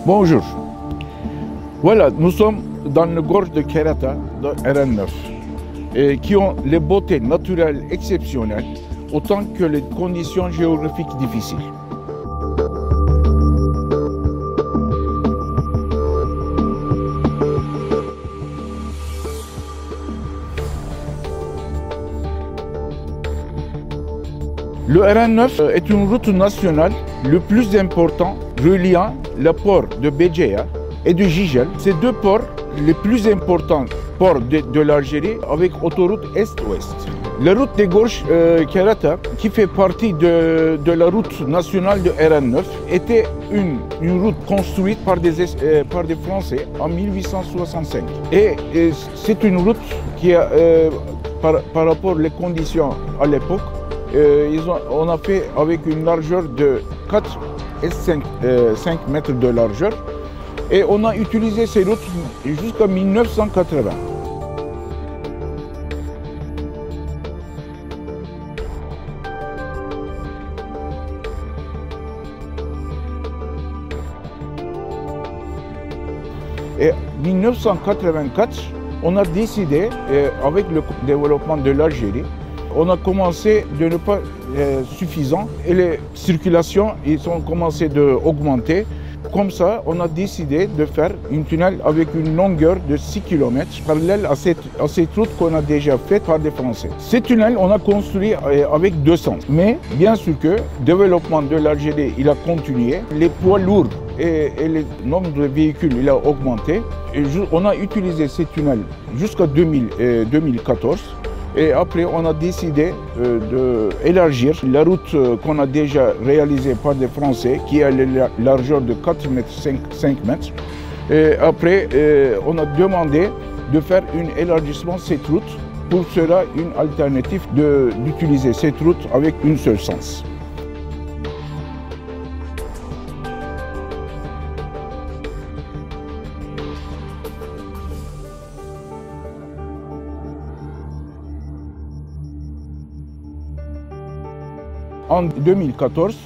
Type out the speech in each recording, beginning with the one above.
Bonjour. Voilà, nous sommes dans le gorge de Kerata, de RN9, qui ont les beautés naturelles exceptionnelles, autant que les conditions géographiques difficiles. Le RN9 est une route nationale le plus important reliant le port de Béjaïa et de Jijel. Ces deux ports les plus importants ports de l'Algérie avec autoroute Est-Ouest. La route des Gorges Kerata, qui fait partie de la route nationale de RN9, était une route construite par des Français en 1865. Et c'est une route qui a, par rapport aux conditions à l'époque, on a fait avec une largeur de 4 et 5 mètres de largeur et on a utilisé ces routes jusqu'en 1980. Et en 1984, on a décidé, avec le développement de l'Algérie, on a commencé de ne pas suffisant et les circulations ont commencé d'augmenter. Comme ça, on a décidé de faire une tunnel avec une longueur de 6 km parallèle à cette route qu'on a déjà faite par des Français. Ce tunnel, on a construit avec deux sens. Mais bien sûr que le développement de l'Algérie, il a continué. Les poids lourds et le nombre de véhicules, il a augmenté. Et on a utilisé ce tunnel jusqu'à 2014. Et après, on a décidé d'élargir la route qu'on a déjà réalisée par des Français, qui a la largeur de 4 mètres, 5 mètres. Et après, on a demandé de faire un élargissement de cette route pour cela une alternative d'utiliser cette route avec un seul sens. En 2014,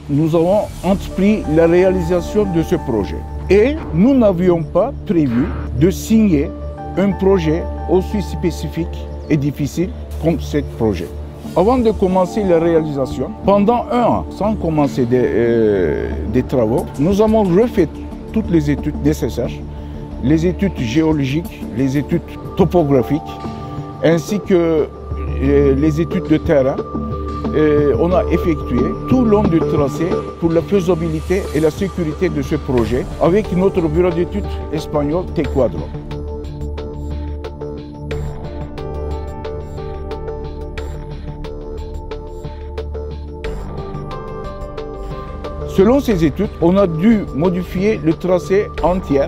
nous avons entrepris la réalisation de ce projet. Et nous n'avions pas prévu de signer un projet aussi spécifique et difficile comme ce projet. Avant de commencer la réalisation, pendant un an, sans commencer des travaux, nous avons refait toutes les études nécessaires, les études géologiques, les études topographiques, ainsi que les études de terrain. On a effectué tout le long du tracé pour la faisabilité et la sécurité de ce projet avec notre bureau d'études espagnol T-Quadro. Selon ces études, on a dû modifier le tracé entier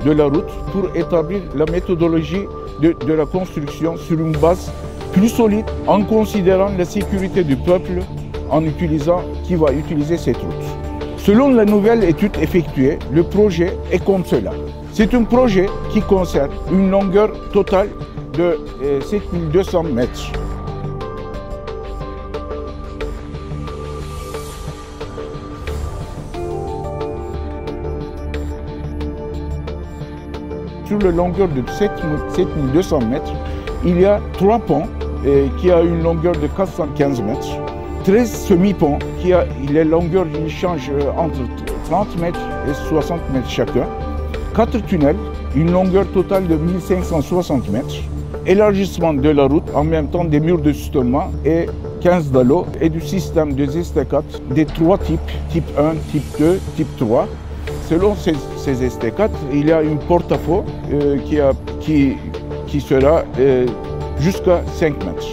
de la route pour établir la méthodologie de la construction sur une base plus solide en considérant la sécurité du peuple qui va utiliser cette route. Selon la nouvelle étude effectuée, le projet est comme cela. C'est un projet qui concerne une longueur totale de 7200 mètres. Sur la longueur de 7200 mètres, il y a 3 ponts qui a une longueur de 415 mètres, 13 semi-ponts qui a la longueur qui change entre 30 mètres et 60 mètres chacun, 4 tunnels, une longueur totale de 1560 mètres, élargissement de la route, en même temps des murs de soutènement et 15 dallots et du système de estacades des 3 types, type 1, type 2, type 3. Selon ces estacades, il y a une porte-à-faux qui sera jusqu'à 5 mètres.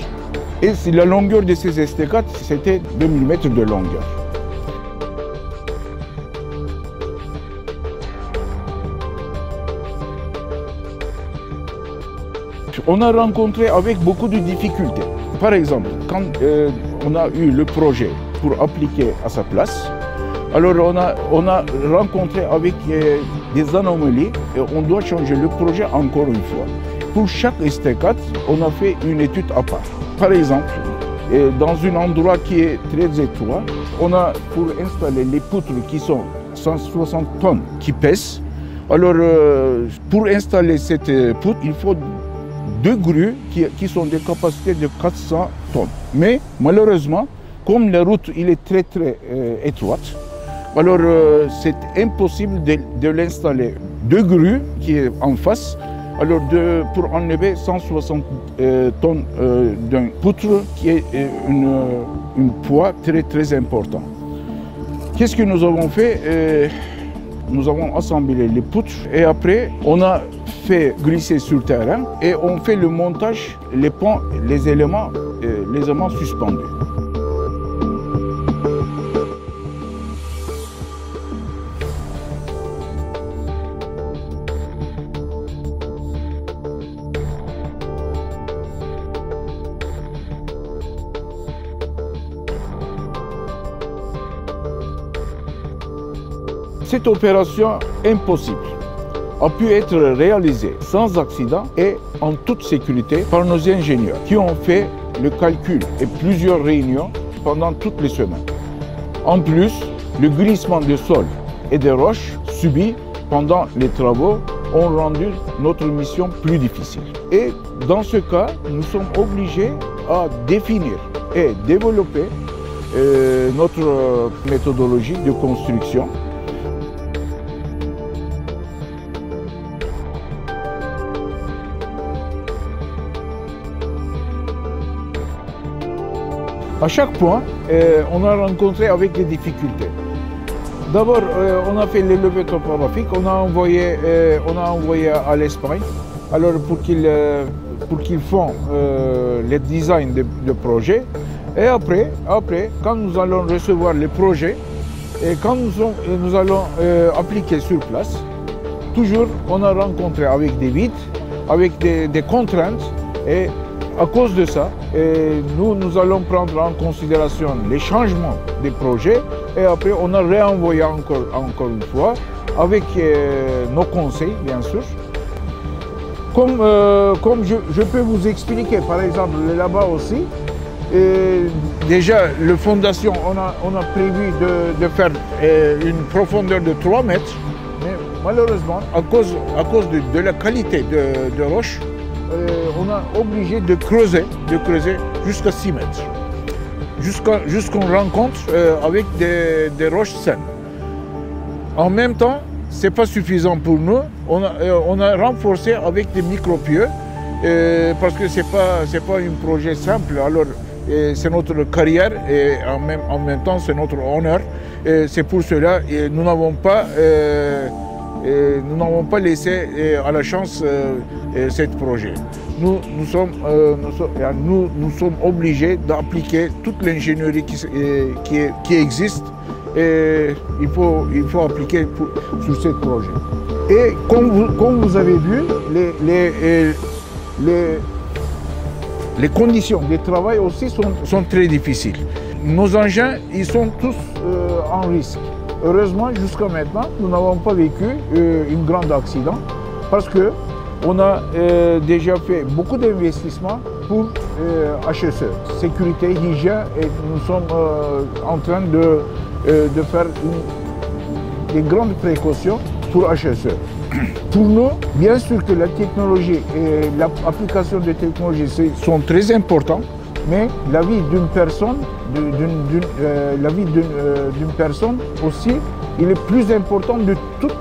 Et la longueur de ces estacades, c'était 2000 mètres de longueur. On a rencontré avec beaucoup de difficultés. Par exemple, quand on a eu le projet pour appliquer à sa place, alors on a rencontré avec des anomalies et on doit changer le projet encore une fois. Pour chaque estacade, on a fait une étude à part. Par exemple, dans un endroit qui est très étroit, on a pour installer les poutres qui sont 160 tonnes qui pèsent. Alors, pour installer cette poutre, il faut 2 grues qui sont de capacité de 400 tonnes. Mais malheureusement, comme la route il est très étroite, alors c'est impossible de l'installer. 2 grues qui est en face, alors pour enlever 160 tonnes d'une poutre qui est un poids très important. Qu'est-ce que nous avons fait? Nous avons assemblé les poutres et après on a fait glisser sur le terrain et on fait le montage, les ponts, les éléments suspendus. Cette opération impossible a pu être réalisée sans accident et en toute sécurité par nos ingénieurs qui ont fait le calcul et plusieurs réunions pendant toutes les semaines. En plus, le glissement des sols et des roches subis pendant les travaux ont rendu notre mission plus difficile. Et dans ce cas, nous sommes obligés à définir et développer notre méthodologie de construction. À chaque point, on a rencontré avec des difficultés. D'abord, on a fait les levées topographiques, on a envoyé à l'Espagne, alors pour qu'ils font les designs de projets. Et après, quand nous allons recevoir les projets et quand nous allons appliquer sur place, toujours on a rencontré avec des vides, avec des contraintes. Et à cause de ça, nous allons prendre en considération les changements des projets et après on a réenvoyé encore une fois avec nos conseils bien sûr. Comme je peux vous expliquer par exemple là-bas aussi, déjà la fondation on a prévu de faire une profondeur de 3 mètres, mais malheureusement à cause de la qualité de roche, on a obligé de creuser jusqu'à 6 mètres, jusqu'on rencontre avec des roches saines. En même temps, ce n'est pas suffisant pour nous, on a renforcé avec des micro-pieux, parce que ce n'est pas un projet simple, alors c'est notre carrière et en même temps c'est notre honneur. C'est pour cela que nous n'avons pas laissé à la chance ce projet. Nous sommes obligés d'appliquer toute l'ingénierie qui existe et il faut appliquer sur ce projet. Et comme vous avez vu, les conditions de travail aussi sont très difficiles. Nos engins, ils sont tous en risque. Heureusement, jusqu'à maintenant, nous n'avons pas vécu un grand accident parce qu'on a déjà fait beaucoup d'investissements pour HSE, sécurité, hygiène, et nous sommes en train de faire des grandes précautions pour HSE. Pour nous, bien sûr que la technologie et l'application des technologies sont très importants, mais la vie d'une personne, aussi, il est plus important de tous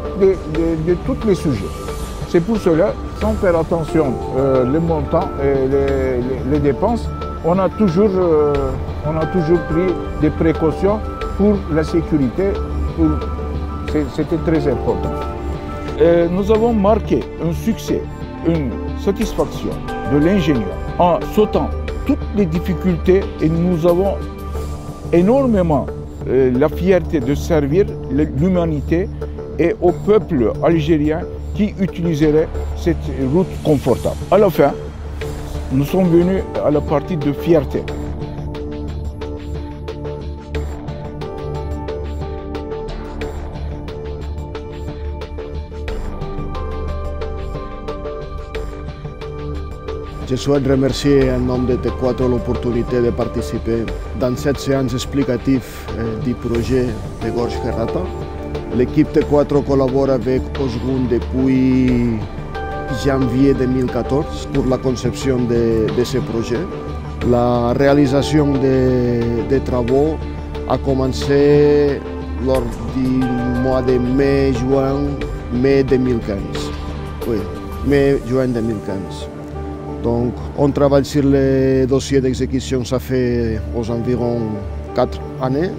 les sujets. C'est pour cela, sans faire attention les montants et les dépenses, on a toujours pris des précautions pour la sécurité. C'était très important. Nous avons marqué un succès, une satisfaction de l'ingénieur en sautant toutes les difficultés et nous avons énormément la fierté de servir l'humanité et au peuple algérien qui utiliserait cette route confortable. À la fin, nous sommes venus à la partie de fierté. Je souhaite remercier en nom de T4 l'opportunité de participer dans cette séance explicative du projet de Gorge Herrata. L'équipe T4 collabore avec Osgun depuis janvier 2014 pour la conception de ce projet. La réalisation des travaux a commencé lors du mois de mai 2015. Oui, mai-juin 2015. Donc, on travaille sur les dossiers d'exécution, ça fait aux environs 4 années.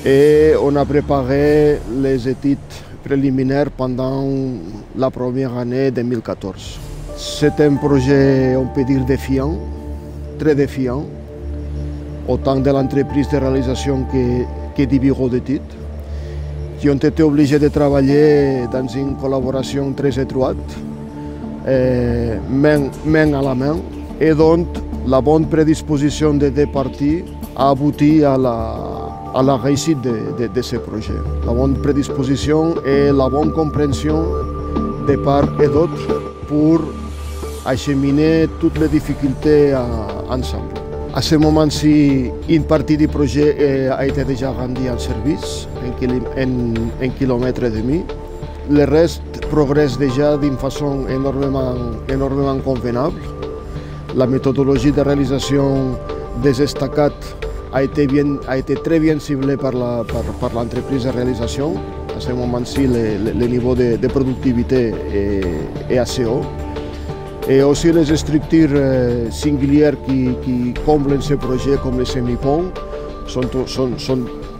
Et on a préparé les études préliminaires pendant la première année 2014. C'est un projet, on peut dire, défiant, très défiant, autant de l'entreprise de réalisation que du bureau d'études, qui ont été obligés de travailler dans une collaboration très étroite, main à la main, et donc la bonne prédisposition des deux parties a abouti à la réussite de ce projet. La bonne prédisposition et la bonne compréhension de part et d'autre pour acheminer toutes les difficultés ensemble. À ce moment-ci, une partie du projet a été déjà rendue en service, 1,5 km. Le reste progresse déjà d'une façon énormément convenable. La méthodologie de réalisation des estacades a été très bien ciblée par l'entreprise de réalisation. À ce moment-ci, le niveau de productivité est assez haut. Et aussi les structures singulières qui comblent ce projet, comme les semi-ponts,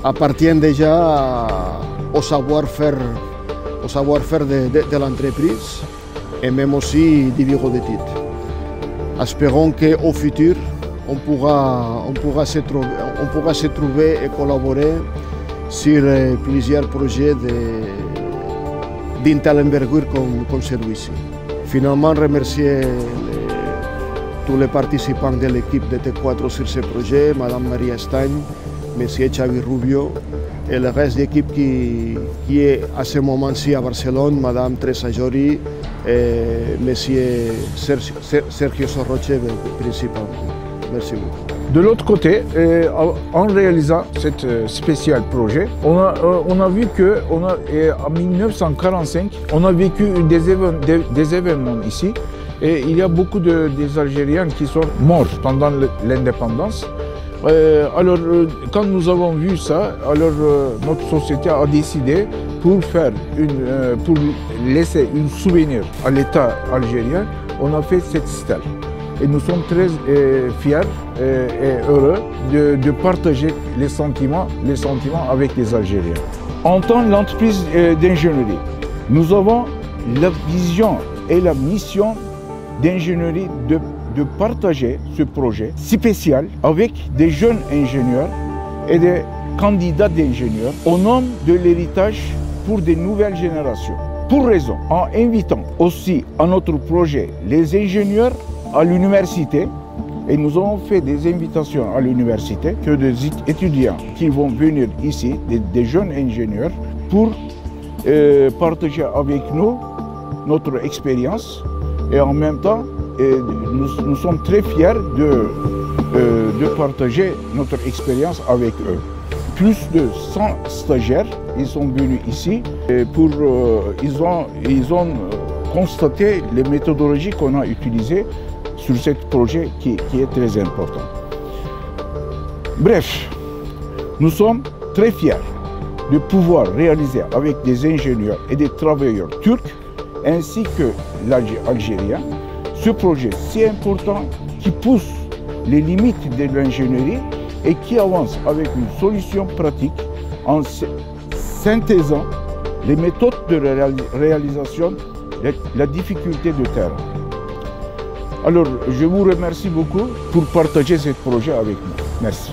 appartiennent déjà au savoir-faire de l'entreprise et même aussi du bureau d'études. Espérons qu'au futur, on pourra se trouver et collaborer sur plusieurs projets d'une telle envergure comme celui-ci. Finalement, remercier tous les participants de l'équipe de T4 sur ce projet, Madame Maria Stagne, Monsieur Xavi Rubio, et le reste de l'équipe qui est à ce moment-ci à Barcelone, Madame Teresa Jori et Monsieur Sergio Sorroche principalement. Merci beaucoup. De l'autre côté, en réalisant ce spécial projet, on a vu que en 1945, on a vécu des événements ici. Et il y a beaucoup des Algériens qui sont morts pendant l'indépendance. Alors, quand nous avons vu ça, alors notre société a décidé pour laisser un souvenir à l'État algérien, on a fait cette stèle. Et nous sommes très fiers et heureux de partager les sentiments avec les Algériens. En tant qu'entreprise d'ingénierie, nous avons la vision et la mission d'ingénierie de partager ce projet spécial avec des jeunes ingénieurs et des candidats d'ingénieurs au nom de l'héritage pour des nouvelles générations. Pour raison, en invitant aussi à notre projet les ingénieurs à l'université, et nous avons fait des invitations à l'université, que des étudiants qui vont venir ici, des jeunes ingénieurs, pour partager avec nous notre expérience. Et en même temps, nous sommes très fiers de partager notre expérience avec eux. Plus de 100 stagiaires, ils sont venus ici pour ils ont constaté les méthodologies qu'on a utilisées sur ce projet qui est très important. Bref, nous sommes très fiers de pouvoir réaliser avec des ingénieurs et des travailleurs turcs ainsi que l'Algérien ce projet si important qui pousse les limites de l'ingénierie et qui avance avec une solution pratique en synthésant les méthodes de réalisation, la difficulté de terrain. Alors, je vous remercie beaucoup pour partager ce projet avec nous. Merci.